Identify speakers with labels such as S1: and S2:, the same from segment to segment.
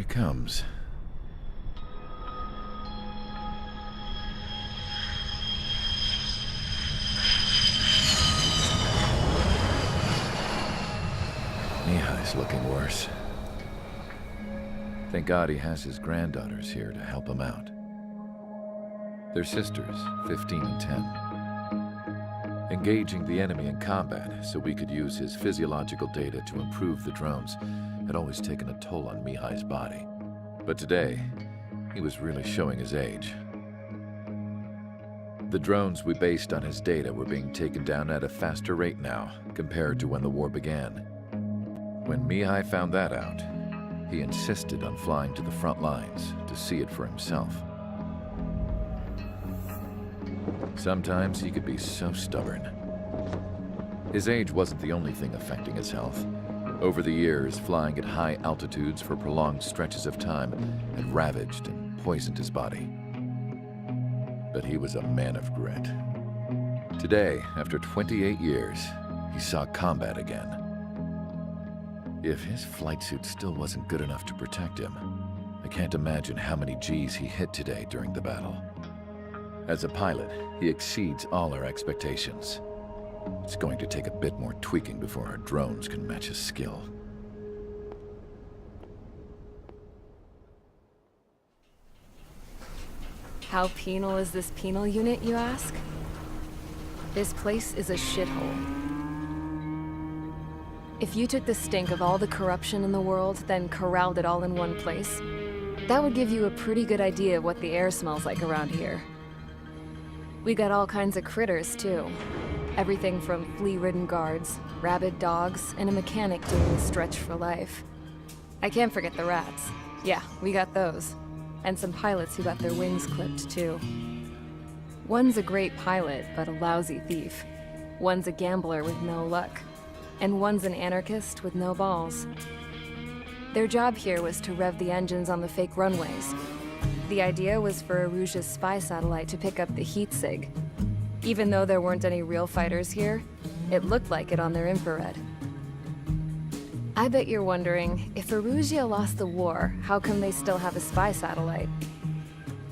S1: he comes. Mihai's looking worse. Thank God he has his granddaughters here to help him out. They're sisters, 15 and 10. Engaging the enemy in combat so we could use his physiological data to improve the drones had always taken a toll on Mihai's body. But today, he was really showing his age. The drones we based on his data were being taken down at a faster rate now compared to when the war began. When Mihai found that out, he insisted on flying to the front lines to see it for himself. Sometimes he could be so stubborn. His age wasn't the only thing affecting his health. Over the years, flying at high altitudes for prolonged stretches of time had ravaged and poisoned his body. But he was a man of grit. Today, after 28 years, he saw combat again. If his flight suit still wasn't good enough to protect him, I can't imagine how many Gs he hit today during the battle. As a pilot, he exceeds all our expectations. It's going to take a bit more tweaking before our drones can match his skill.
S2: How penal is this penal unit, you ask? This place is a shithole. If you took the stink of all the corruption in the world, then corralled it all in one place, that would give you a pretty good idea of what the air smells like around here. We got all kinds of critters, too. Everything from flea-ridden guards, rabid dogs, and a mechanic doing a stretch for life. I can't forget the rats. Yeah, we got those. And some pilots who got their wings clipped, too. One's a great pilot, but a lousy thief. One's a gambler with no luck. And one's an anarchist with no balls. Their job here was to rev the engines on the fake runways. The idea was for Erusia's spy satellite to pick up the heat sig. Even though there weren't any real fighters here, it looked like it on their infrared. I bet you're wondering, if Erusia lost the war, how come they still have a spy satellite?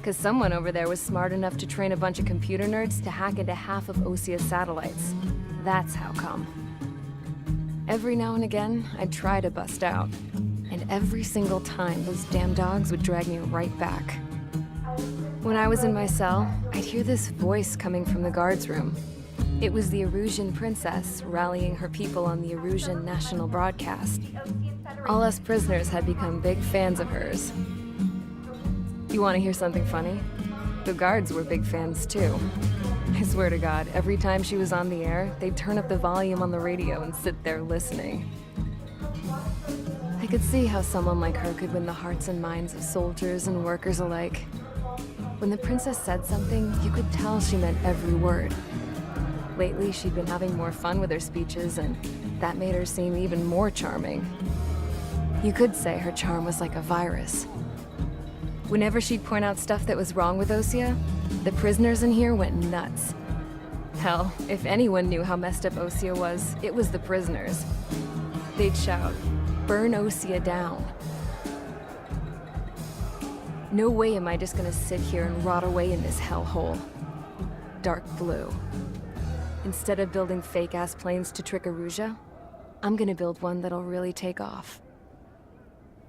S2: 'Cause someone over there was smart enough to train a bunch of computer nerds to hack into half of Osia's satellites. That's how come. Every now and again, I'd try to bust out. And every single time, those damn dogs would drag me right back. When I was in my cell, I'd hear this voice coming from the guards room. It was the Erusian princess rallying her people on the Erusian national broadcast. All us prisoners had become big fans of hers. You want to hear something funny? The guards were big fans too. I swear to God, every time she was on the air, they'd turn up the volume on the radio and sit there listening. I could see how someone like her could win the hearts and minds of soldiers and workers alike. When the princess said something, you could tell she meant every word. Lately, she'd been having more fun with her speeches, and that made her seem even more charming. You could say her charm was like a virus. Whenever she'd point out stuff that was wrong with Osia, the prisoners in here went nuts. Hell, if anyone knew how messed up Osia was, it was the prisoners. They'd shout, "Burn Osia down." No way am I just gonna sit here and rot away in this hellhole. Dark blue. Instead of building fake-ass planes to trick Erusia, I'm gonna build one that'll really take off.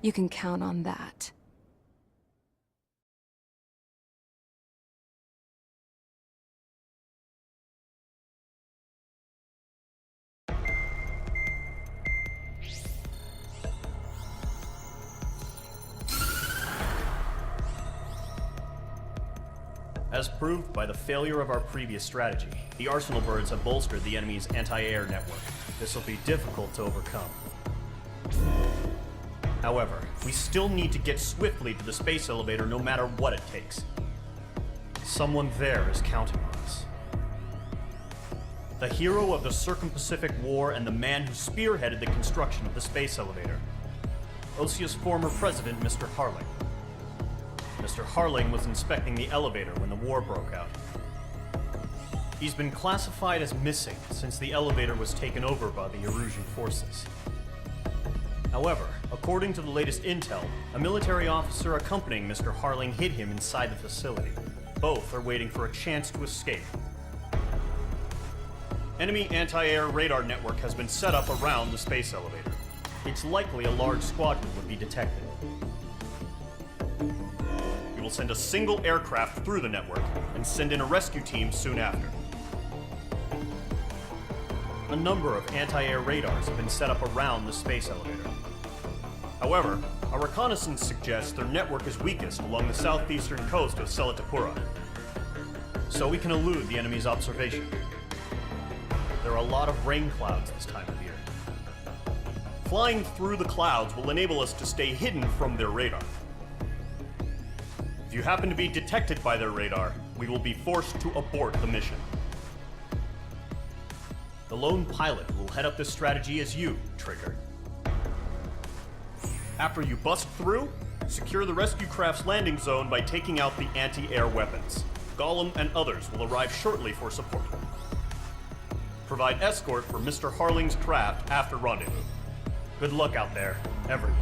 S2: You can count on that.
S3: As proved by the failure of our previous strategy, the Arsenal birds have bolstered the enemy's anti-air network. This will be difficult to overcome. However, we still need to get swiftly to the space elevator no matter what it takes. Someone there is counting on us. The hero of the Circum-Pacific War and the man who spearheaded the construction of the space elevator. Osia's former president, Mr. Harling. Mr. Harling was inspecting the elevator when the war broke out. He's been classified as missing since the elevator was taken over by the Erusian forces. However, According to the latest intel, a military officer accompanying Mr. Harling hid him inside the facility. Both are waiting for a chance to escape. Enemy anti-air radar network has been set up around the space elevator. It's likely a large squadron would be detected. We will send a single aircraft through the network and send in a rescue team soon after. A number of anti-air radars have been set up around the space elevator. However, our reconnaissance suggests their network is weakest along the southeastern coast of Selatapura, so we can elude the enemy's observation. There are a lot of rain clouds this time of year. Flying through the clouds will enable us to stay hidden from their radar. If you happen to be detected by their radar, we will be forced to abort the mission. The lone pilot who will head up this strategy is you, Trigger. After you bust through, secure the rescue craft's landing zone by taking out the anti-air weapons. Gollum and others will arrive shortly for support. Provide escort for Mr. Harling's craft after rendezvous. Good luck out there, everyone.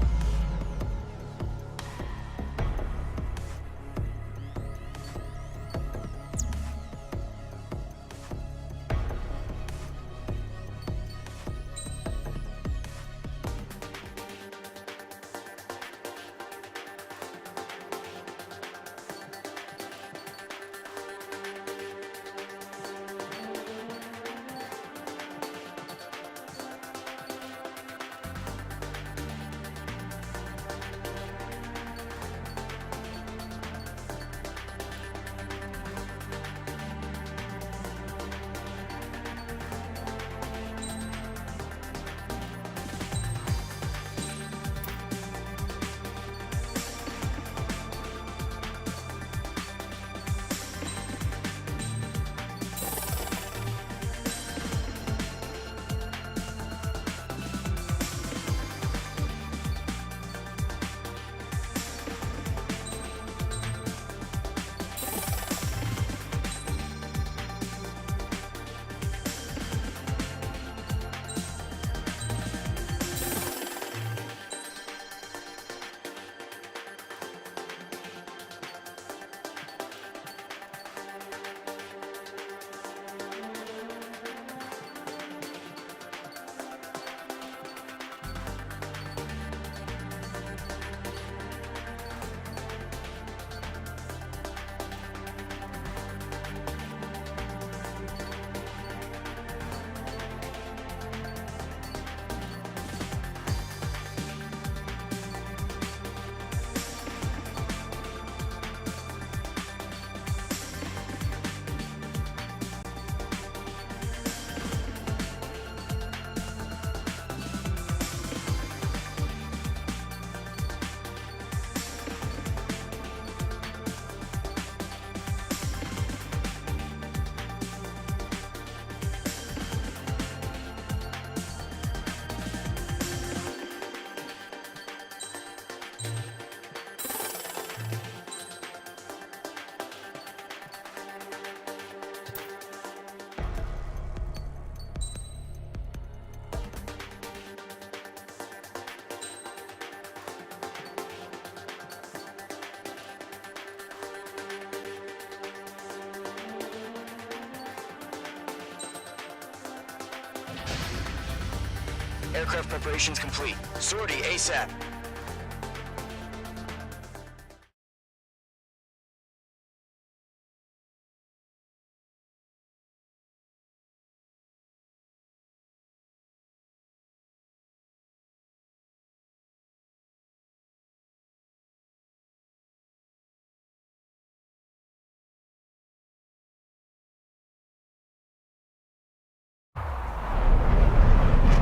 S4: Aircraft preparations complete. Sortie ASAP.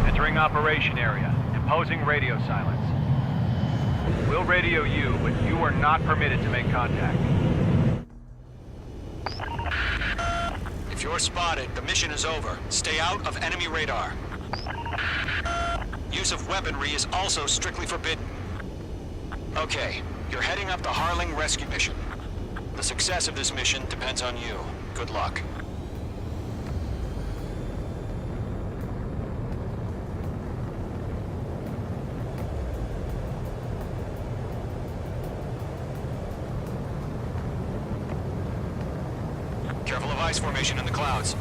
S5: Entering operation area. Imposing radio silence. We'll radio you, but you are not permitted to make contact.
S4: If you're spotted, the mission is over. Stay out of enemy radar. Use of weaponry is also strictly forbidden. Okay, you're heading up the Harling rescue mission. The success of this mission depends on you. Good luck. Careful of ice formation in the clouds.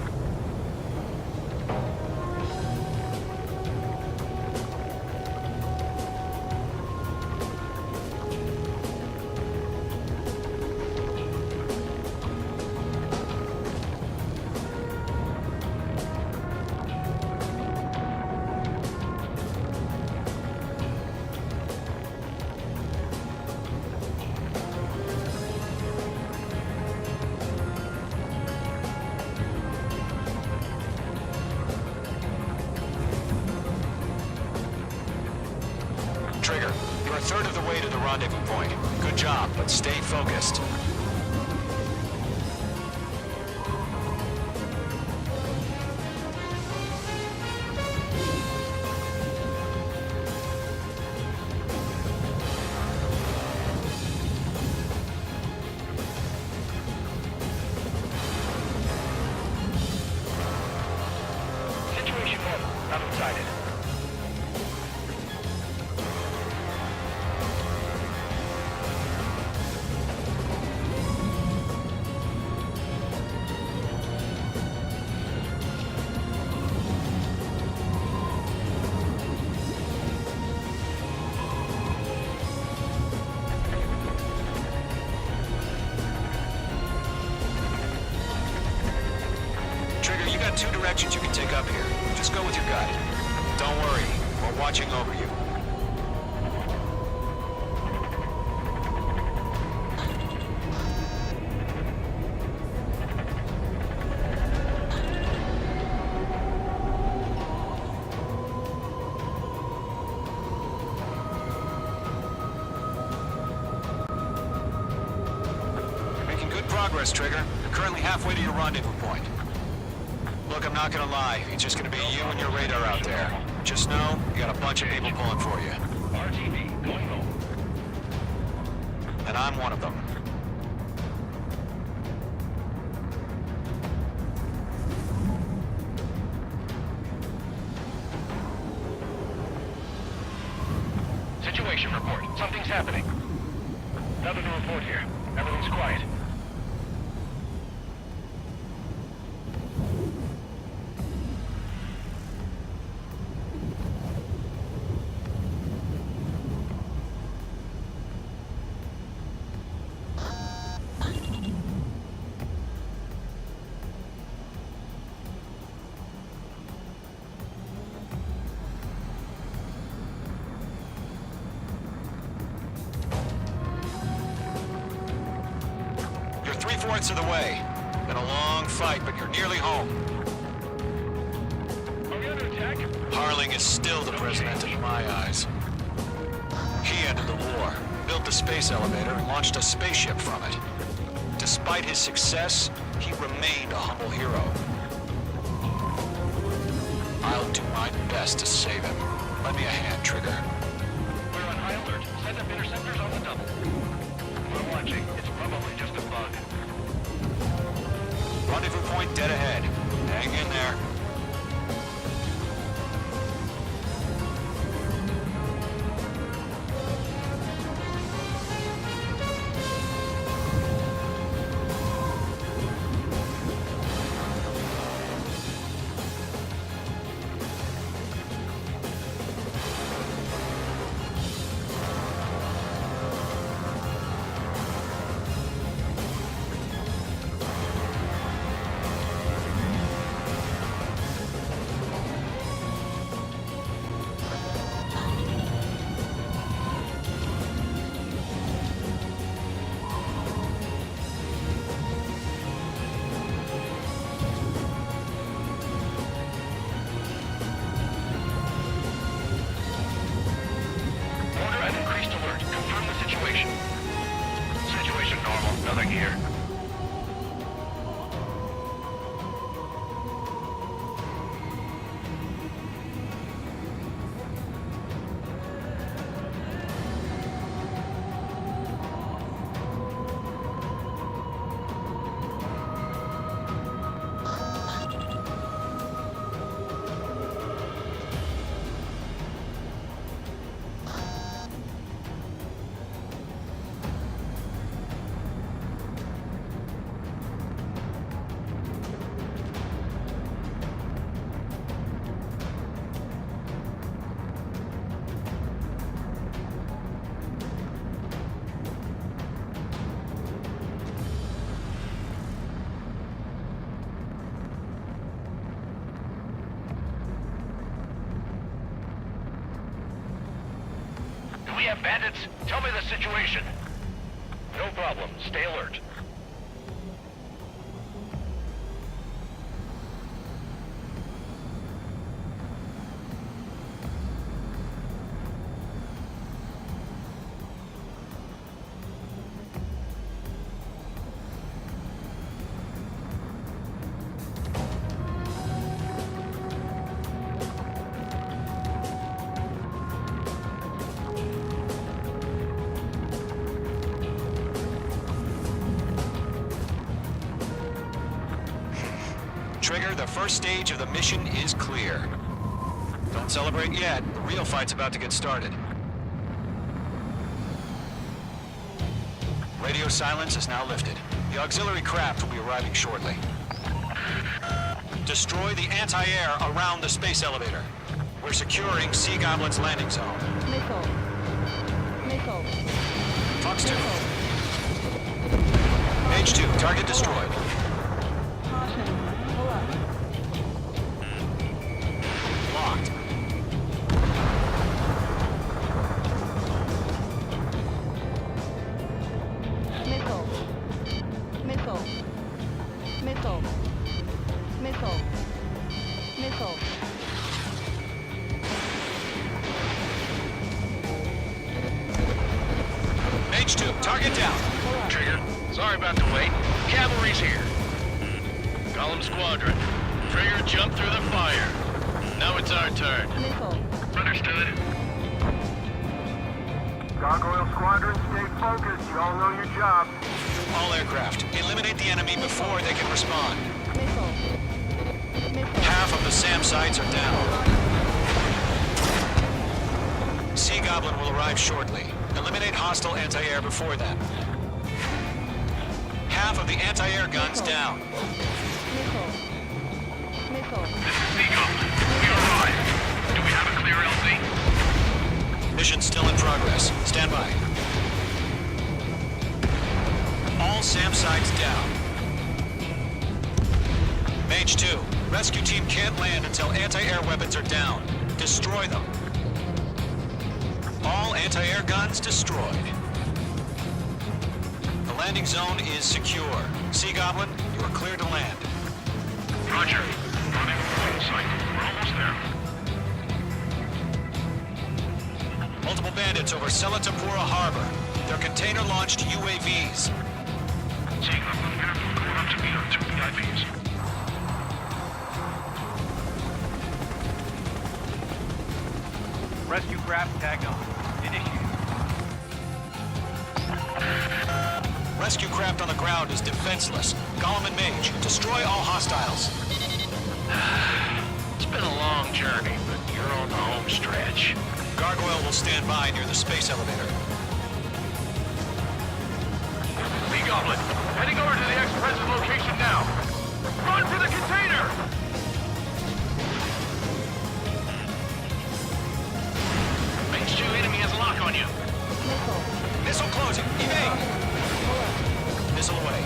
S4: Trigger, you're a third of the way to the rendezvous point. Good job, but stay focused.
S5: Situation normal. Not excited.
S4: Trigger, you got two directions you can take up here. Just go with your gut. Don't worry, we're watching over you. You're making good progress, Trigger. You're currently halfway to your rendezvous point. Look, I'm not gonna lie. It's just gonna be you and your radar out there. Just know, you got a bunch of people pulling for you.
S5: RTV, going home.
S4: And I'm one of them.
S5: Situation report. Something's happening. Nothing to report here. Everything's quiet.
S4: You're 3/4 of the way. Been a long fight, but you're nearly home.
S5: Are we under attack?
S4: Harling is still the president in my eyes. He ended the war, built the space elevator, and launched a spaceship from it. Despite his success, he remained a humble hero. I'll do my best to save him. Lend me a hand, Trigger.
S5: We're on high alert. Send up interceptors on the double. We're watching. It's probably just a bug.
S4: Rendezvous point dead ahead. Hang in there.
S5: ATF bandits, tell me the situation. No problem. Stay alert.
S4: Trigger, the first stage of the mission is clear. Don't celebrate yet. The real fight's about to get started. Radio silence is now lifted. The auxiliary craft will be arriving shortly. Destroy the anti-air around the space elevator. We're securing Sea Goblin's landing zone.
S6: Missile. Missile.
S4: Fox 2. Page 2, target destroyed.
S6: Caution. Pull up.
S4: Locked.
S6: Missile. Missile. Missile. Missile. Missile.
S4: Page 2, target down.
S5: Trigger, sorry about the wait. Cavalry's here. Column Squadron. Trigger, jump through the fire. Now it's our turn.
S6: Missile.
S5: Understood.
S7: Gargoyle Squadron, stay focused. You all know your job.
S4: All aircraft, eliminate the enemy before they can respond.
S6: Missile. Missile.
S4: Half of the SAM sites are down. Sea Goblin will arrive shortly. Eliminate hostile anti-air before then. Half of the anti-air guns down.
S6: Missile. Missile.
S5: Sea Goblin, we arrived. Do we have a clear LZ?
S4: Mission still in progress. Stand by. All SAM sites down. Mage 2, rescue team can't land until anti-air weapons are down. Destroy them. All anti-air guns destroyed. The landing zone is secure. Sea Goblin, you are clear to land.
S5: Roger. Running full sight. We're almost there.
S4: Multiple bandits over Selatapura Harbor. They're container-launched UAVs.
S5: Sea Goblin, get up going up to meet our two VIPs. Rescue craft tagged on. Initiate.
S4: Rescue craft on the ground is defenseless. Gollum and Mage, destroy all hostiles.
S5: It's been a long journey, but you're on the home stretch.
S4: Gargoyle will stand by near the space elevator.
S5: Sea Goblin, heading over to the ex-president location now. Run for the container! Mage 2 enemy has a lock on you.
S6: Missile.
S4: Missile closing. Evade. Missile away.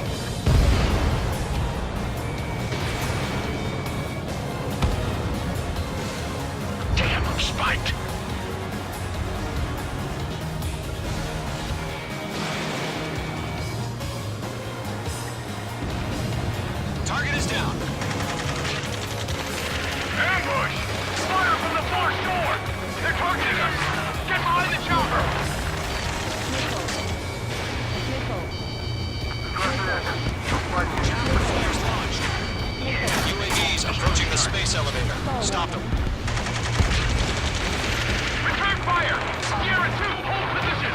S5: Damn, I'm spiked.
S4: Target is down.
S5: Ambush! Fire from the far shore! They're targeting us! Get behind the chopper!
S6: Missile. Missile.
S4: Flares launched. UAVs approaching the space elevator. Stop them.
S5: Return fire! Sierra 2, hold position!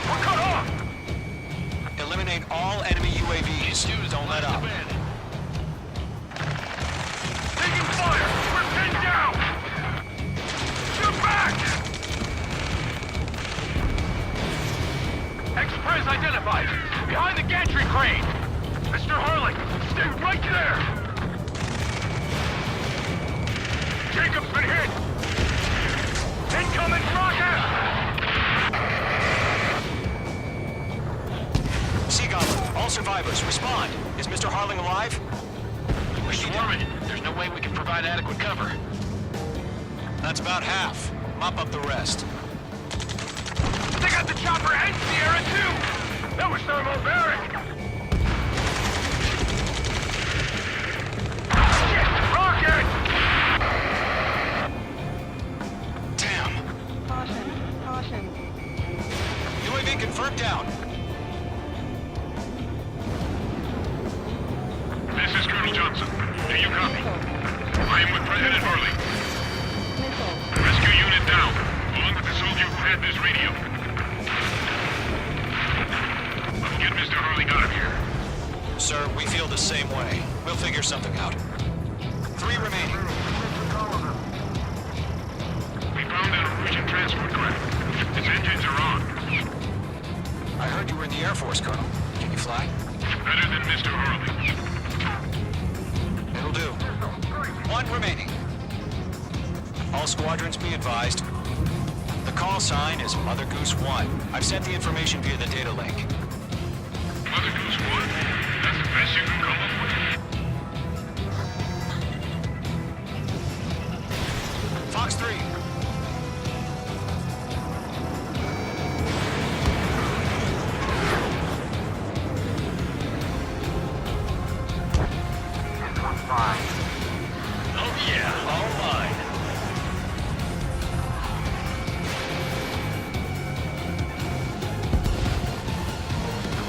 S5: We're cut off!
S4: Eliminate all enemy UAVs. Don't let up.
S5: Taking fire! We're pinned down! Shoot back! Express identified! Behind the gantry crane! Mr. Harling, stay right there! Jacob's been hit! Incoming rocket!
S4: Sea Goblin, all survivors, respond. Is Mr. Harling alive?
S5: We're swarming. There's no way we can provide adequate cover.
S4: That's about half. Mop up the rest.
S7: They got the chopper and Sierra too! That was thermobaric! Shit! Rocket!
S4: Damn.
S6: Caution. Caution.
S4: UAV confirmed down.
S8: This is Colonel Johnson. Do you copy?
S6: Missile.
S8: I am with President Harley.
S6: Missile.
S8: Rescue unit down, along with the soldier who had this radio. I'll get Mr. Harley out of here.
S4: Sir, we feel the same way. We'll figure something out. 3 remaining.
S8: We found a Norwegian transport craft. Its engines are on.
S4: I heard you were in the Air Force, Colonel. Can you fly?
S8: Better than Mr. Harley.
S4: It'll do. 1 remaining. All squadrons be advised. The call sign is Mother Goose 1. I've sent the information via the data link.
S8: Mother Goose 1. That's the best you can come up with.
S4: Fox 3.
S7: This one's fine.
S5: Oh yeah, all mine.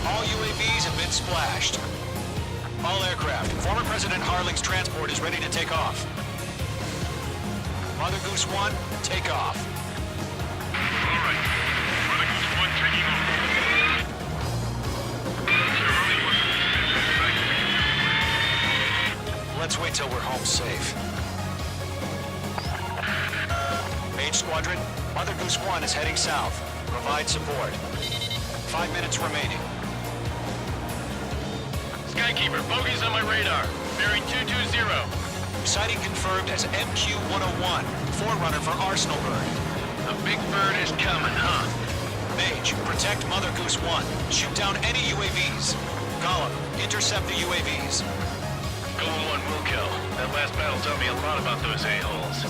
S4: All UAVs have been splashed. All aircraft. Former President Harling's transport is ready to take off. Mother Goose 1, take off.
S8: All right. Mother Goose 1 taking off. Mr. Harley wants to back.
S4: Let's wait till we're home safe. Mage Squadron, Mother Goose 1 is heading south. Provide support. 5 minutes remaining.
S5: Skykeeper, bogeys on my radar. Bearing 220.
S4: Sighting confirmed as MQ-101, forerunner for Arsenal Bird.
S5: The big bird is coming, huh?
S4: Mage, protect Mother Goose 1. Shoot down any UAVs. Gollum, intercept the UAVs.
S5: Golem 1 will kill. That last battle taught me a lot about those a-holes.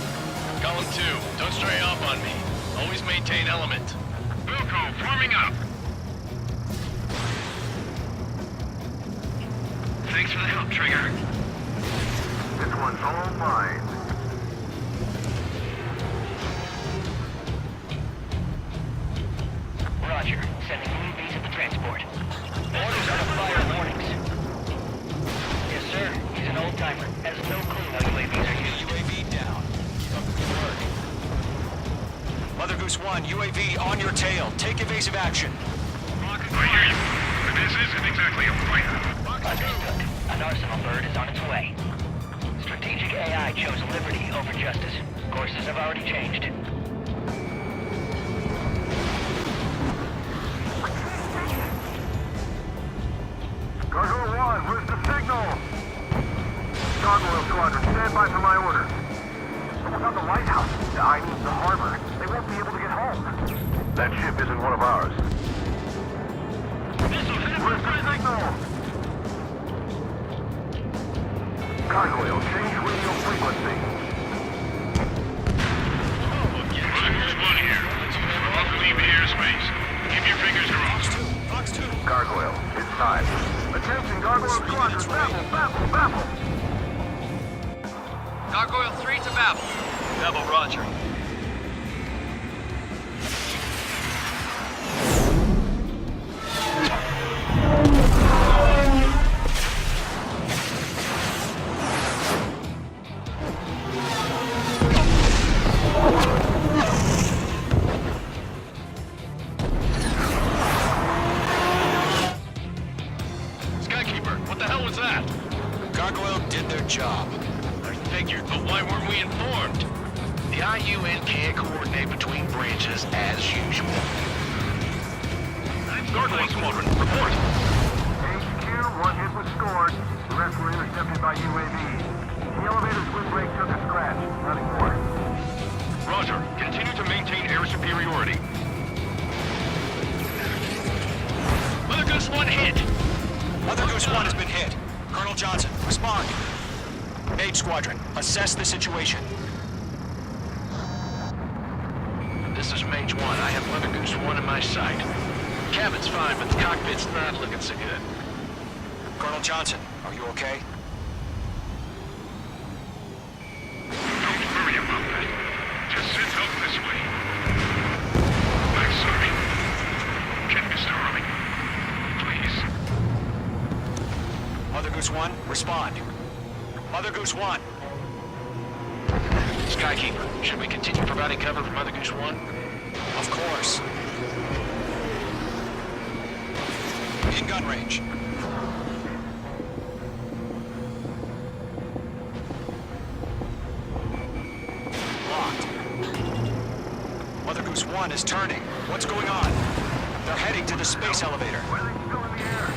S5: Golem 2, don't stray off on me. Always maintain element.
S8: Wilco, forming up.
S5: Thanks for the help, Trigger.
S7: This one's all mine.
S9: Roger. Sending UAVs at the transport. Orders on the fire warnings. Yes, sir. He's an old-timer. Has no clue how UAVs are used.
S4: UAV down. Keep up the good work. Mother Goose 1, UAV on your tail. Take evasive action.
S8: I hear you. But this isn't exactly a fight.
S9: Understood. An Arsenal bird is on its way. Strategic AI chose liberty over justice. Courses have already changed.
S7: Gargoyle 1, where's the signal? Gargoyle Squadron, stand by for my orders. What about the lighthouse? I mean, the harbor. They won't be able to get home. That ship isn't one of ours. Where's the signal? Gargoyle, change radio frequency.
S8: Mother Goose 1 here. We're about to leave the airspace. Keep your fingers crossed.
S4: Fox 2.
S7: Gargoyle, it's time. Attention, Gargoyle Squadron, baffle, baffle!
S5: Gargoyle 3 to Babel. Babel, roger. Skykeeper, what the hell was that?
S4: Gargoyle did their job.
S5: I figured, but why weren't we informed?
S10: The IUN can't coordinate between branches as usual.
S8: Gargoyle Squadron, report.
S7: HQ, one hit was scored. The rest were intercepted by UAV. The elevator's windbreak took a scratch. Nothing more.
S8: Roger. Continue to maintain air superiority.
S5: Mother Goose 1 hit!
S4: Mother Goose 1 has been hit. Colonel Johnson, respond. Mage Squadron, assess the situation.
S10: This is Mage 1. I have Mother Goose 1 in my sight. Cabin's fine, but the cockpit's not looking so good.
S4: Colonel Johnson, are you okay?
S8: Don't worry about that. Just send help this way. I'm sorry. Get Mr. Harling. Please.
S4: Mother Goose 1, respond. Mother Goose 1.
S10: Skykeeper, should we continue providing cover for Mother Goose 1?
S4: Of course. In gun range. Locked. Mother Goose 1 is turning. What's going on? They're heading to the space elevator.
S7: Why are they still in the air?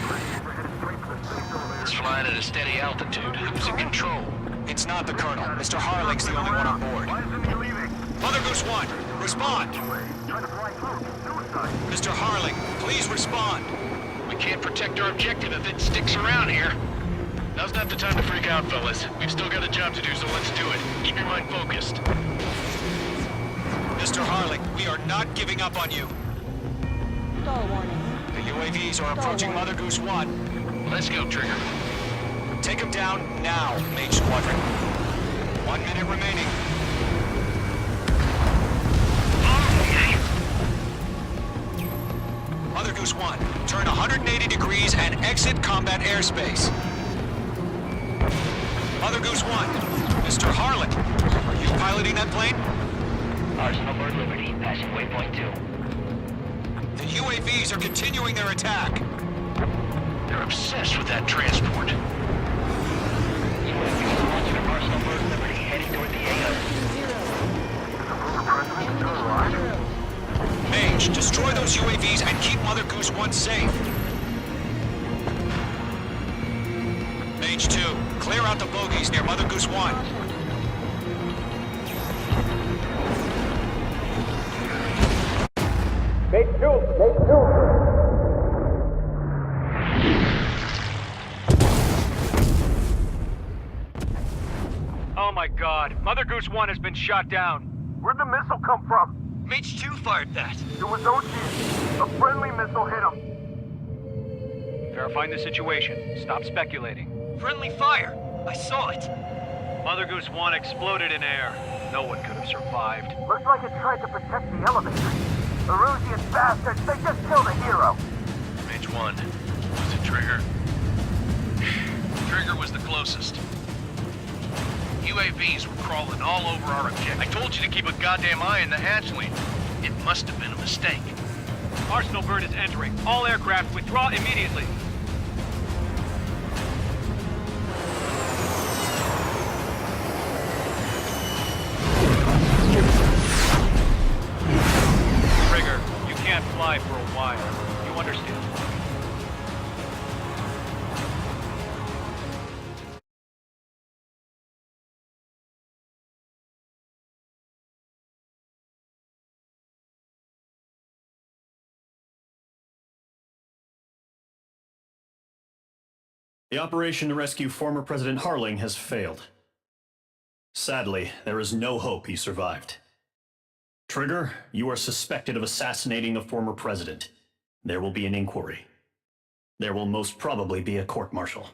S7: We're headed straight for the space elevator.
S10: It's flying at a steady altitude. Who's in control?
S4: It's not the Colonel. Mr. Harling's the only one on board.
S7: Why isn't he leaving?
S4: Mother Goose 1, respond!
S7: Trying to fly through. Suicide.
S4: Mr. Harling, please respond!
S10: We can't protect our objective if it sticks around here. Now's not the time to freak out, fellas. We've still got a job to do, so let's do it. Keep your mind focused.
S4: Mr. Harling, we are not giving up on you.
S6: Stall warning.
S4: The UAVs are approaching Mother Goose 1.
S10: Let's go, Trigger.
S4: Take them down now, Mage Squadron. 1 minute remaining. Mother Goose 1, turn 180 degrees and exit combat airspace. Mother Goose 1, Mr. Harlan, are you piloting that plane?
S9: Arsenal Bird Liberty, passing waypoint 2.
S4: The UAVs are continuing their attack.
S10: They're obsessed with that transport.
S9: UAV launch from Arsenal Bird Liberty, heading toward the AO.
S4: Mage, destroy those UAVs and keep Mother Goose 1 safe. Mage 2, clear out the bogies near Mother Goose 1.
S5: Oh my god, Mother Goose 1 has been shot down.
S7: Where'd the missile come from?
S10: Mage 2 fired that.
S7: It was OG. A friendly missile hit him.
S5: Verifying the situation. Stop speculating.
S10: Friendly fire. I saw it.
S5: Mother Goose 1 exploded in air. No one could have survived.
S7: Looks like it tried to protect the elevator. Erusian bastards, they just killed a hero.
S10: Mage 1. Was it Trigger? Trigger was the closest. UAVs were crawling all over our objective. I told you to keep a goddamn eye on the hatchling. It must have been a mistake.
S5: Arsenal Bird is entering. All aircraft withdraw immediately. Trigger, you can't fly for a while. You understand?
S3: The operation to rescue former President Harling has failed. Sadly, there is no hope he survived. Trigger, you are suspected of assassinating the former president. There will be an inquiry. There will most probably be a court-martial.